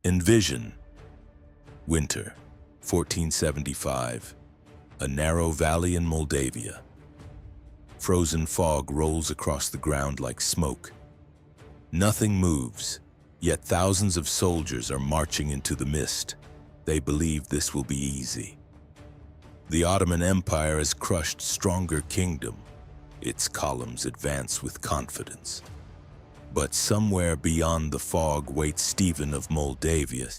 Envision. Winter, 1475. A narrow valley in Moldavia. Frozen fog rolls across the ground like smoke. Nothing moves, yet thousands of soldiers are marching into the mist. They believe this will be easy. The Ottoman Empire has crushed stronger kingdom. Its columns advance with confidence. But somewhere beyond the fog waits Stephen of Moldavia.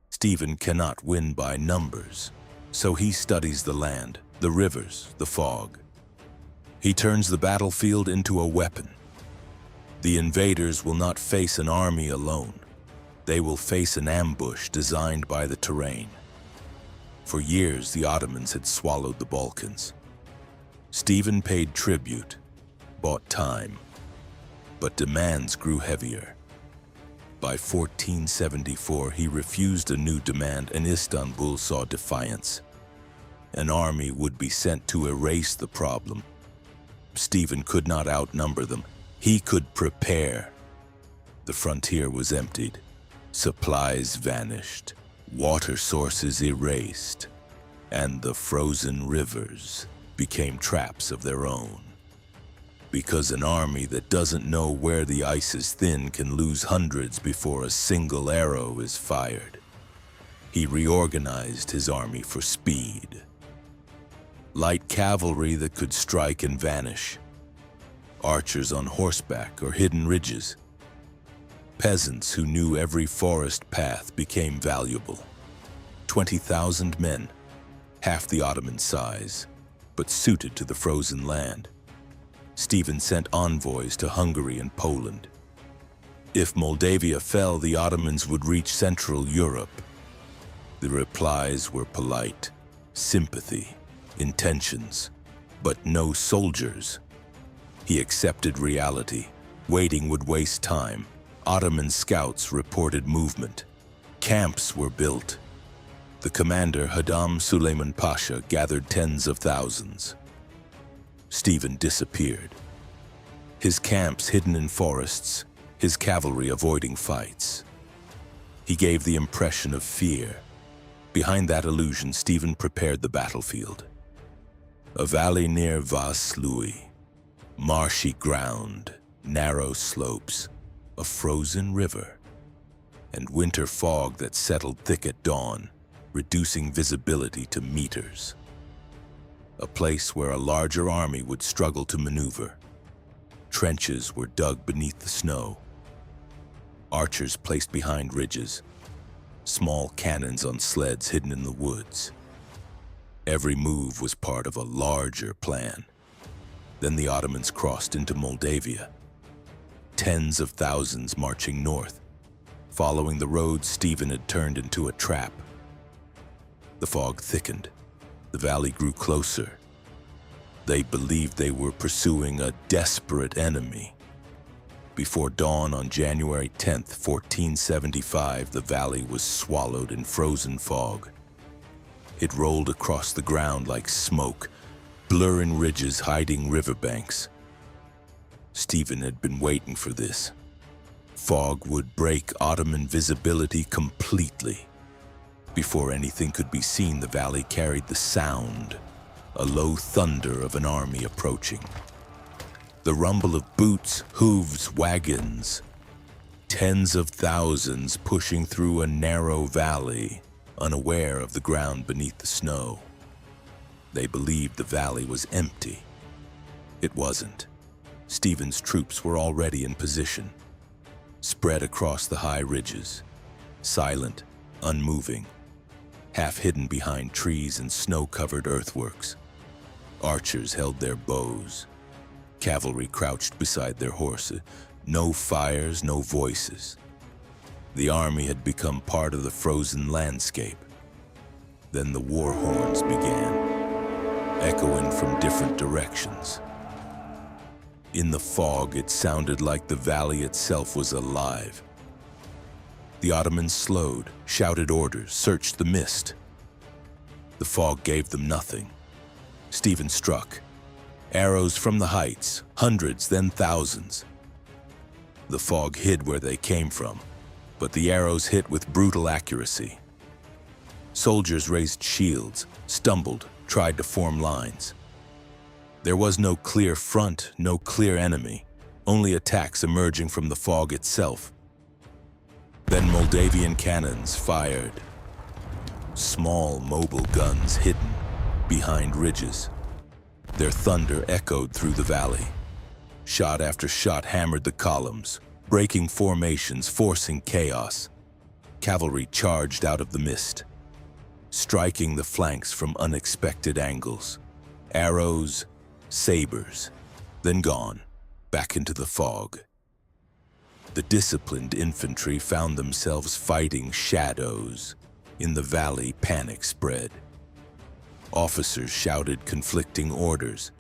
Stephen cannot win by numbers, so he studies the land, the rivers, the fog. He turns the battlefield into a weapon. The invaders will not face an army alone. They will face an ambush designed by the terrain. For years, the Ottomans had swallowed the Balkans. Stephen paid tribute, bought time, but demands grew heavier. By 1474, he refused a new demand, and Istanbul saw defiance. An army would be sent to erase the problem. Stephen could not outnumber them. He could prepare. The frontier was emptied. Supplies vanished. Water sources erased. And the frozen rivers became traps of their own. Because an army that doesn't know where the ice is thin can lose hundreds before a single arrow is fired. He reorganized his army for speed. Light cavalry that could strike and vanish. Archers on horseback or hidden ridges. Peasants who knew every forest path became valuable. 20,000 men, half the Ottoman size, but suited to the frozen land. Stephen sent envoys to Hungary and Poland. If Moldavia fell, the Ottomans would reach Central Europe. The replies were polite, sympathy, intentions, but no soldiers. He accepted reality. Waiting would waste time. Ottoman scouts reported movement. Camps were built. The commander, Hadam Suleiman Pasha, gathered tens of thousands. Stephen disappeared. His camps hidden in forests, his cavalry avoiding fights. He gave the impression of fear. Behind that illusion, Stephen prepared the battlefield. A valley near Vaslui, marshy ground, narrow slopes, a frozen river, and winter fog that settled thick at dawn, reducing visibility to meters. A place where a larger army would struggle to maneuver. Trenches were dug beneath the snow. Archers placed behind ridges. Small cannons on sleds hidden in the woods. Every move was part of a larger plan. Then the Ottomans crossed into Moldavia. Tens of thousands marching north. Following the road Stephen had turned into a trap. The fog thickened. The valley grew closer. They believed they were pursuing a desperate enemy. Before dawn on January 10th, 1475, the valley was swallowed in frozen fog. It rolled across the ground like smoke, blurring ridges hiding riverbanks. Stephen had been waiting for this. Fog would break Ottoman visibility completely. Before anything could be seen, the valley carried the sound, a low thunder of an army approaching. The rumble of boots, hooves, wagons. Tens of thousands pushing through a narrow valley, unaware of the ground beneath the snow. They believed the valley was empty. It wasn't. Stephen's troops were already in position, spread across the high ridges, silent, unmoving, half hidden behind trees and snow-covered earthworks. Archers held their bows. Cavalry crouched beside their horses. No fires, no voices. The army had become part of the frozen landscape. Then the war horns began, echoing from different directions. In the fog, it sounded like the valley itself was alive. The Ottomans slowed, shouted orders, searched the mist. The fog gave them nothing. Stephen struck. Arrows from the heights, hundreds, then thousands. The fog hid where they came from. but the arrows hit with brutal accuracy. Soldiers raised shields, stumbled, tried to form lines. There was no clear front, no clear enemy, only attacks emerging from the fog itself. Then Moldavian cannons fired. Small mobile guns hidden behind ridges. Their thunder echoed through the valley. Shot after shot hammered the columns, breaking formations, forcing chaos. Cavalry charged out of the mist, striking the flanks from unexpected angles. Arrows, sabers, then gone, back into the fog. The disciplined infantry found themselves fighting shadows. In the valley, panic spread. Officers shouted conflicting orders.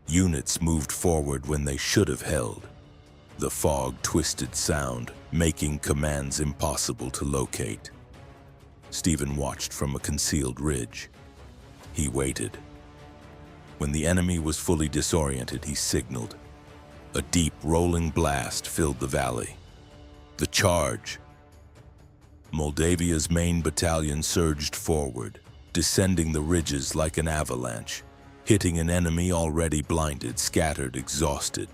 Units moved forward when they should have held. The fog twisted sound, making commands impossible to locate. Stephen watched from a concealed ridge. He waited. When the enemy was fully disoriented, he signaled. A deep, rolling blast filled the valley. The charge! Moldavia's main battalion surged forward, descending the ridges like an avalanche, hitting an enemy already blinded, scattered, exhausted.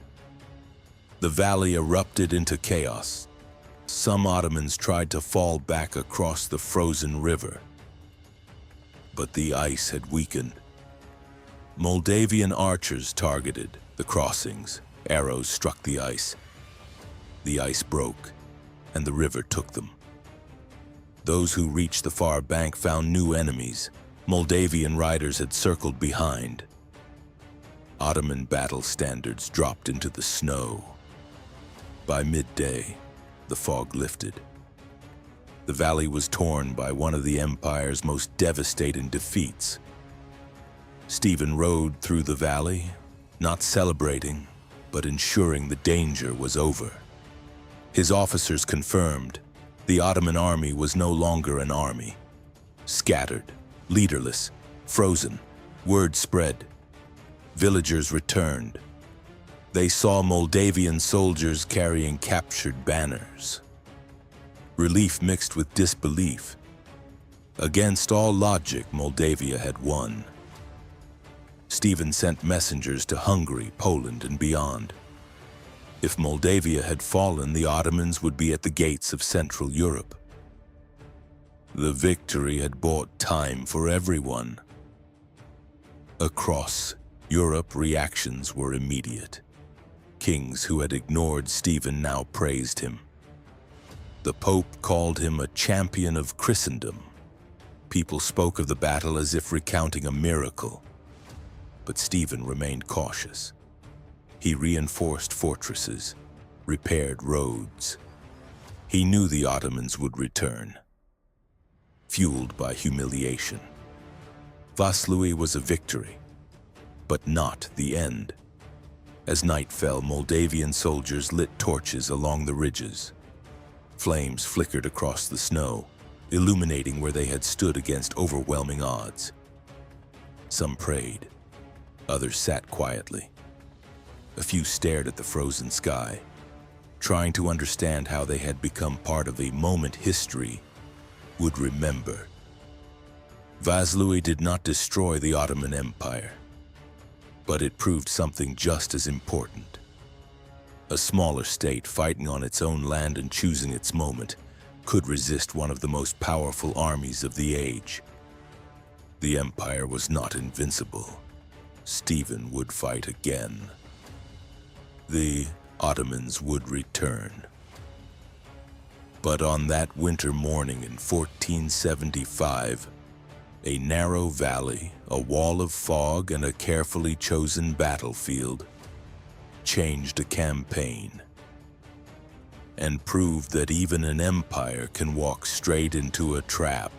The valley erupted into chaos. Some Ottomans tried to fall back across the frozen river, but the ice had weakened. Moldavian archers targeted the crossings. Arrows struck the ice. The ice broke, and the river took them. Those who reached the far bank found new enemies. Moldavian riders had circled behind. Ottoman battle standards dropped into the snow. By midday, the fog lifted. The valley was torn by one of the empire's most devastating defeats. Stephen rode through the valley, not celebrating, but ensuring the danger was over. His officers confirmed the Ottoman army was no longer an army. Scattered, leaderless, frozen, word spread. Villagers returned. They saw Moldavian soldiers carrying captured banners. Relief mixed with disbelief. Against all logic, Moldavia had won. Stephen sent messengers to Hungary, Poland, and beyond. If Moldavia had fallen, the Ottomans would be at the gates of Central Europe. The victory had bought time for everyone. Across Europe, reactions were immediate. Kings who had ignored Stephen now praised him. The Pope called him a champion of Christendom. People spoke of the battle as if recounting a miracle. But Stephen remained cautious. He reinforced fortresses, repaired roads. He knew the Ottomans would return, fueled by humiliation. Vaslui was a victory, but not the end. As night fell, Moldavian soldiers lit torches along the ridges. Flames flickered across the snow, illuminating where they had stood against overwhelming odds. Some prayed, others sat quietly. A few stared at the frozen sky, trying to understand how they had become part of a moment history would remember. Vaslui did not destroy the Ottoman Empire, but it proved something just as important. A smaller state fighting on its own land and choosing its moment could resist one of the most powerful armies of the age. The empire was not invincible. Stephen would fight again. The Ottomans would return. But on that winter morning in 1475, a narrow valley, a wall of fog, and a carefully chosen battlefield changed a campaign and proved that even an empire can walk straight into a trap.